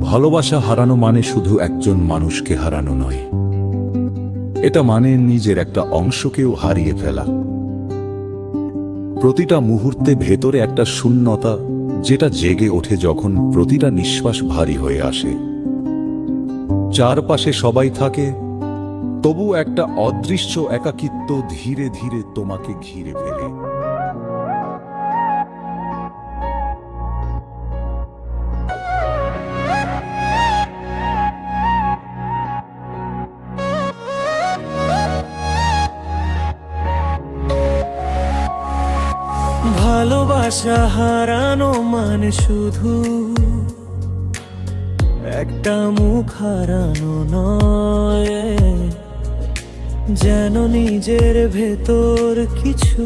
ভালোবাসা হারানো মানে শুধু একজন মানুষকে হারানো নয়, এটা মানে নিজের একটা অংশকেও হারিয়ে ফেলা। প্রতিটা মুহূর্তে ভেতরে একটা শূন্যতা, যেটা জেগে ওঠে যখন প্রতিটা নিঃশ্বাস ভারী হয়ে আসে। চারপাশে সবাই থাকে, তবু একটা অদৃশ্য একাকিত্ব ধীরে ধীরে তোমাকে ঘিরে ফেলে। ভালোবাসা হারানো মানে শুধু একটা মুখ হারানো নয়, যেন নিজের ভেতর কিছু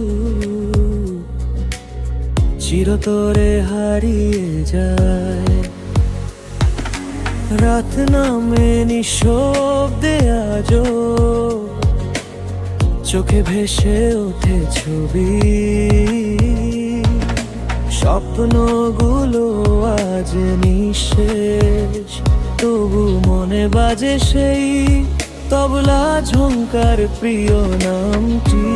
চিরতরে হারিয়ে যায়। রাত নামে নিঃশব্দে আজও চোখে ভেসে ওঠে ছবি, স্বপ্নগুলো আজ নিঃশেষ, তবু মনে বাজে সেই তবলা ঝংকার প্রিয় নামটি।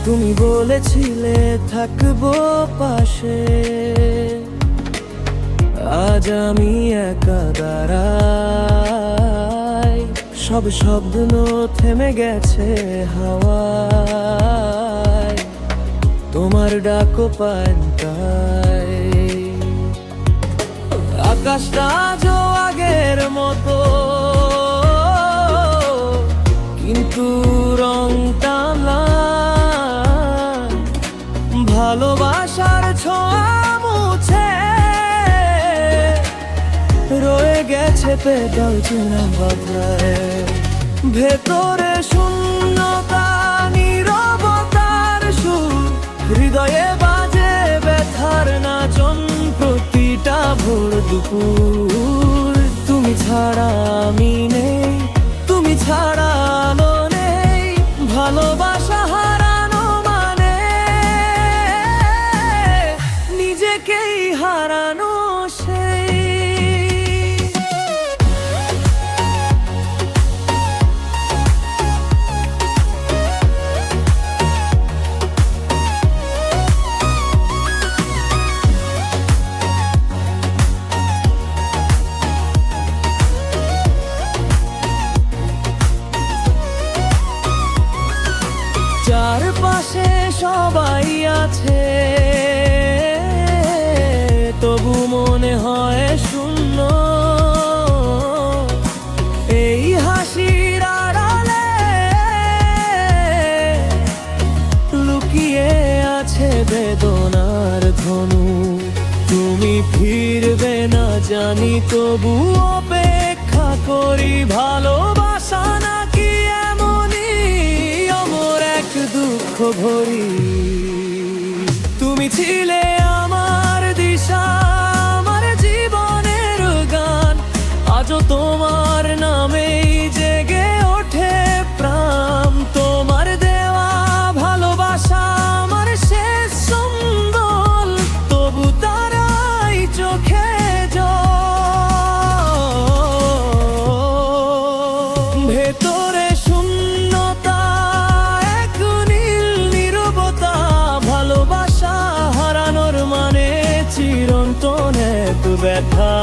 তুমি বলেছিলে থাকবো পাশে, আজ আমি একা দাঁড়াই, সব শব্দ থেমে গেছে হাওয়ায়, তোমার ডাকো পান্তাই। আকাশটা আজও আগের মতো, কিন্তু রংটা ম্লান। ভালোবাসার ছোঁয়া মুছে রয়ে গেছে পেটাল চেনা বাধায়। ভেতরে শূন্যতা, নীরবতার সুর, হৃদয়ে বাজে ব্যথার নাচন প্রতিটা ভোর দুপুর। তুমি ছাড়া আমি নেই, তুমি ছাড়া আলো নেই। ভালোবাসা হারানো মানে নিজেকেই হারানো সেই। চারপাশে সবাই আছে, তবু মনে হয় শূন্য। এই হাসির আড়ালে লুকিয়ে আছে বেদনার ধনু। তুমি ফিরবে না জানি, তবু অপেক্ষা করি। ভালোবাসা নাকি এমনই অমর এক দুঃখ ভরি। তুমি ছিলে আমার দিশা, আমার জীবনের গান, আজও তোমার নামেই জেগে ওঠে প্রাণ। তোমার দেওয়া ভালোবাসা আমার শেষ সম্বল, তবু তারাই চোখে জল। ভেতরে শূন্যতা, এক নীল নীরবতা। ভালোবাসা হারানোর মানে চিরন্তন এক ব্যথা।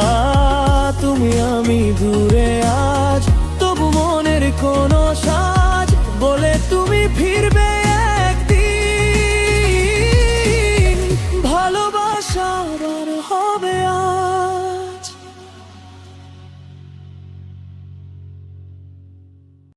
তুমি আমি দূরে আজ, তবু মনের কোনো সাজ বলে তুমি ফিরবে একদিন। ভালোবাসা আবার হবে আজ।